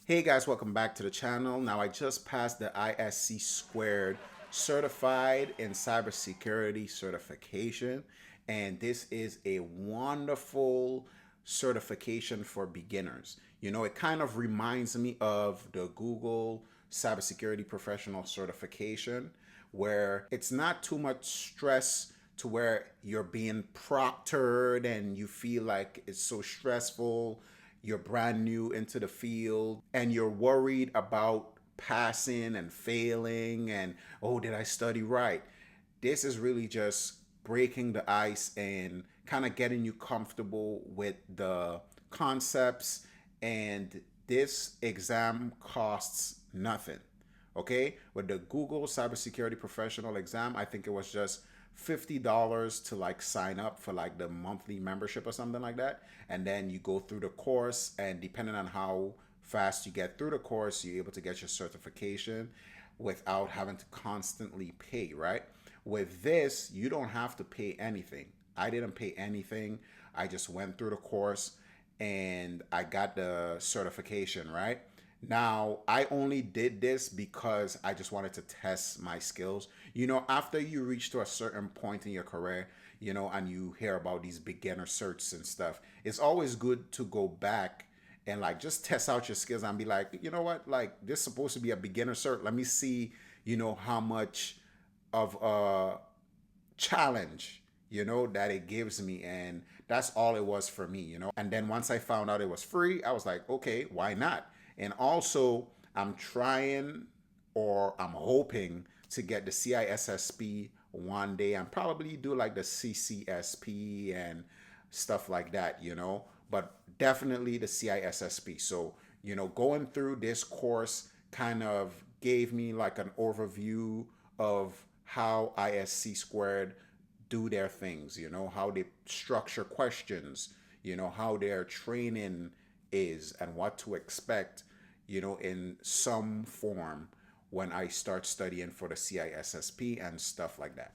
Hey guys, welcome back to the channel. Now I just passed the ISC2 Certified in Cybersecurity certification, and this is a wonderful certification for beginners. You know, it kind of reminds me of the Google Cybersecurity Professional certification, where it's not too much stress to where you're being proctored and you feel like it's so stressful. You're brand new into the field and you're worried about passing and failing and, oh, did I study right? This is really just breaking the ice and kind of getting you comfortable with the concepts. And this exam costs nothing. Okay, with the Google Cybersecurity Professional exam, I think it was just $50 to like sign up for like the monthly membership or something like that, and then you go through the course, and depending on how fast you get through the course, you're able to get your certification without having to constantly pay, right? With this, you don't have to pay anything. I didn't pay anything. I just went through the course and I got the certification, right? Now, I only did this because I just wanted to test my skills. You know, after you reach to a certain point in your career, you know, and you hear about these beginner certs and stuff, it's always good to go back and like just test out your skills and be like, you know what, like this is supposed to be a beginner cert. Let me see, you know, how much of a challenge, you know, that it gives me. And that's all it was for me, you know. And then once I found out it was free, I was like, okay, why not? And also, I'm trying, or I'm hoping to get the CISSP one day and probably do like the CCSP and stuff like that, you know, but definitely the CISSP. So, you know, going through this course kind of gave me like an overview of how ISC squared do their things, you know, how they structure questions, you know, how their training is and what to expect, you know, in some form when I start studying for the CISSP and stuff like that.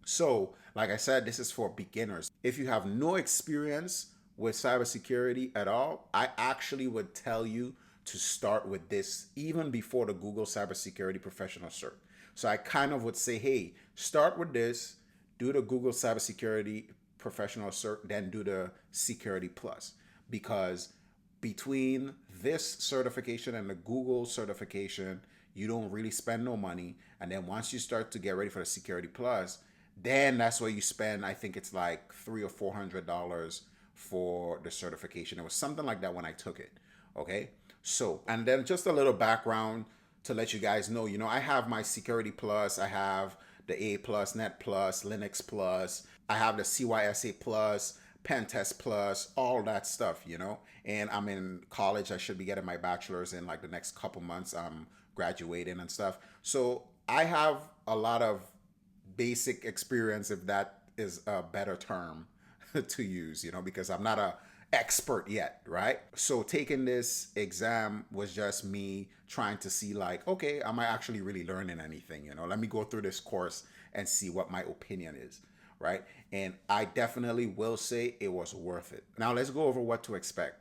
So, like I said, this is for beginners. If you have no experience with cybersecurity at all, I actually would tell you to start with this even before the Google Cybersecurity Professional Cert. So I kind of would say, hey, start with this, do the Google Cybersecurity Professional Cert, then do the Security Plus. Because between this certification and the Google certification, you don't really spend no money. And then once you start to get ready for the Security Plus, then that's where you spend, I think it's like $300 or $400 for the certification. It was something like that when I took it. Okay. So, and then just a little background to let you guys know, you know, I have my Security Plus, I have the A Plus, Net Plus, Linux Plus, I have the CYSA Plus, Pen Test Plus, all that stuff, you know. And I'm in college. I should be getting my bachelor's in like the next couple months. I'm graduating and stuff. So I have a lot of basic experience, if that is a better term to use, you know, because I'm not a expert yet, right? So taking this exam was just me trying to see like, okay, am I actually really learning anything? You know, let me go through this course and see what my opinion is, right? And I definitely will say it was worth it. Now let's go over what to expect.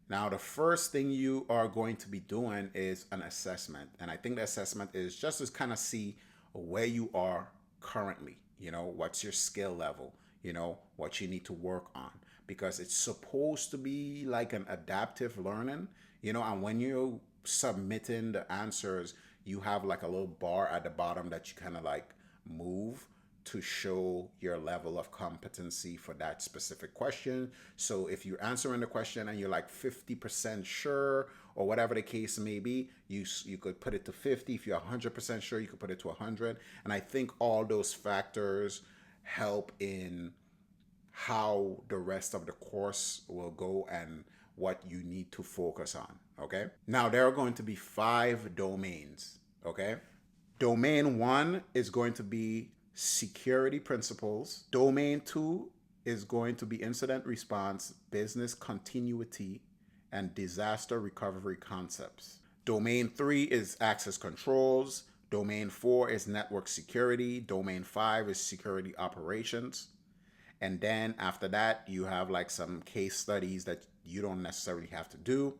Now, the first thing you are going to be doing is an assessment. And I think the assessment is just to kind of see where you are currently, you know, what's your skill level, you know, what you need to work on, because it's supposed to be like an adaptive learning, you know, and when you're submitting the answers, you have like a little bar at the bottom that you kind of like move to show your level of competency for that specific question. So if you're answering the question and you're like 50% sure or whatever the case may be, you could put it to 50. If you're 100% sure, you could put it to 100. And I think all those factors help in how the rest of the course will go and what you need to focus on. Okay. Now, there are going to be 5 domains. Okay. Domain 1 is going to be security principles. Domain 2 is going to be incident response, business continuity, and disaster recovery concepts. Domain 3 is access controls. Domain 4 is network security. Domain 5 is security operations. And then after that, you have like some case studies that you don't necessarily have to do.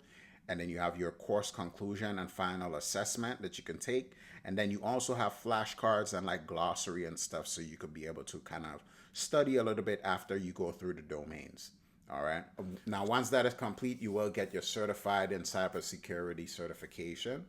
And then you have your course conclusion and final assessment that you can take. And then you also have flashcards and like glossary and stuff, so you could be able to kind of study a little bit after you go through the domains. All right. Now, once that is complete, you will get your certified in cybersecurity certification.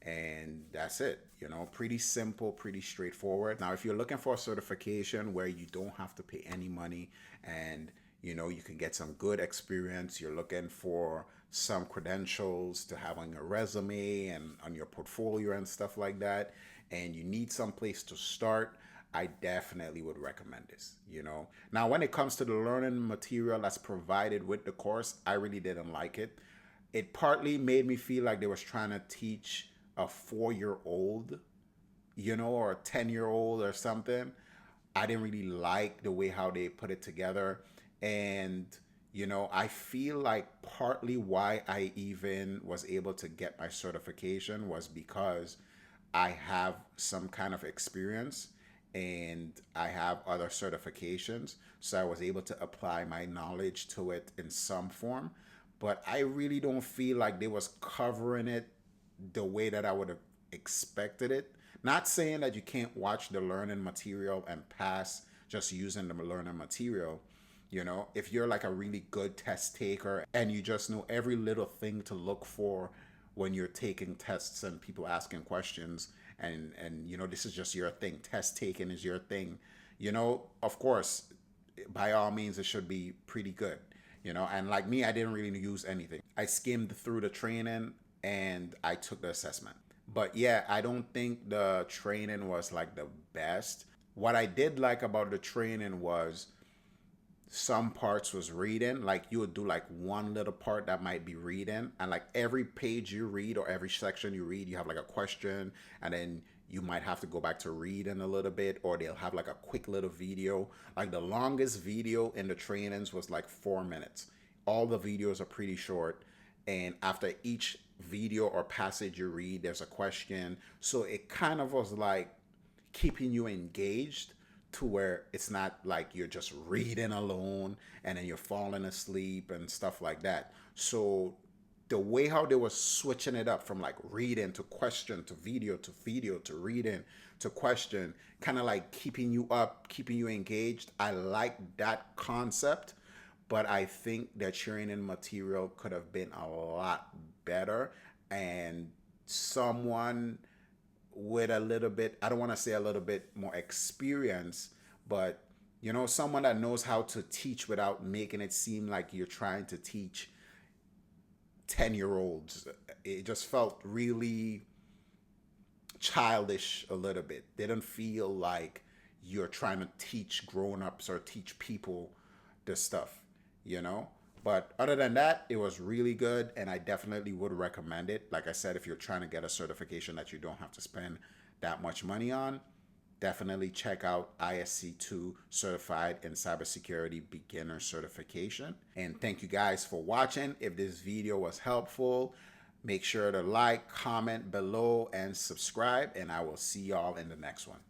And that's it. You know, pretty simple, pretty straightforward. Now, if you're looking for a certification where you don't have to pay any money and you know you can get some good experience, you're looking for some credentials to have on your resume and on your portfolio and stuff like that, and you need some place to start, I definitely would recommend this. You know, now when it comes to the learning material that's provided with the course, I really didn't like it. It partly made me feel like they was trying to teach a 4-year old, you know, or a 10-year old or something. I didn't really like the way how they put it together. And, you know, I feel like partly why I even was able to get my certification was because I have some kind of experience and I have other certifications. So I was able to apply my knowledge to it in some form. But I really don't feel like they was covering it the way that I would have expected it. Not saying that you can't watch the learning material and pass just using the learning material. You know, if you're like a really good test taker and you just know every little thing to look for when you're taking tests and people asking questions, and you know this is just your thing, test taking is your thing, you know, of course, by all means it should be pretty good. You know, and like me, I didn't really use anything. I skimmed through the training and I took the assessment. But yeah, I don't think the training was like the best. What I did like about the training was some parts was reading. Like you would do like one little part that might be reading, and like every page you read or every section you read, you have like a question, and then you might have to go back to reading a little bit, or they'll have like a quick little video. Like the longest video in the trainings was like 4 minutes. All the videos are pretty short, and after each video or passage you read, there's a question. So it kind of was like keeping you engaged to where it's not like you're just reading alone and then you're falling asleep and stuff like that. So the way how they were switching it up from like reading to question to video to reading to question, kind of like keeping you up, keeping you engaged. I like that concept, but I think the training material could have been a lot better, and someone with a little bit, I don't want to say a little bit more experience, but you know, someone that knows how to teach without making it seem like you're trying to teach 10-year olds. It just felt really childish a little bit. Didn't feel like you're trying to teach grown-ups or teach people this stuff, you know? But other than that, it was really good, and I definitely would recommend it. Like I said, if you're trying to get a certification that you don't have to spend that much money on, definitely check out ISC2 Certified in Cybersecurity Beginner Certification. And thank you guys for watching. If this video was helpful, make sure to like, comment below, and subscribe, and I will see y'all in the next one.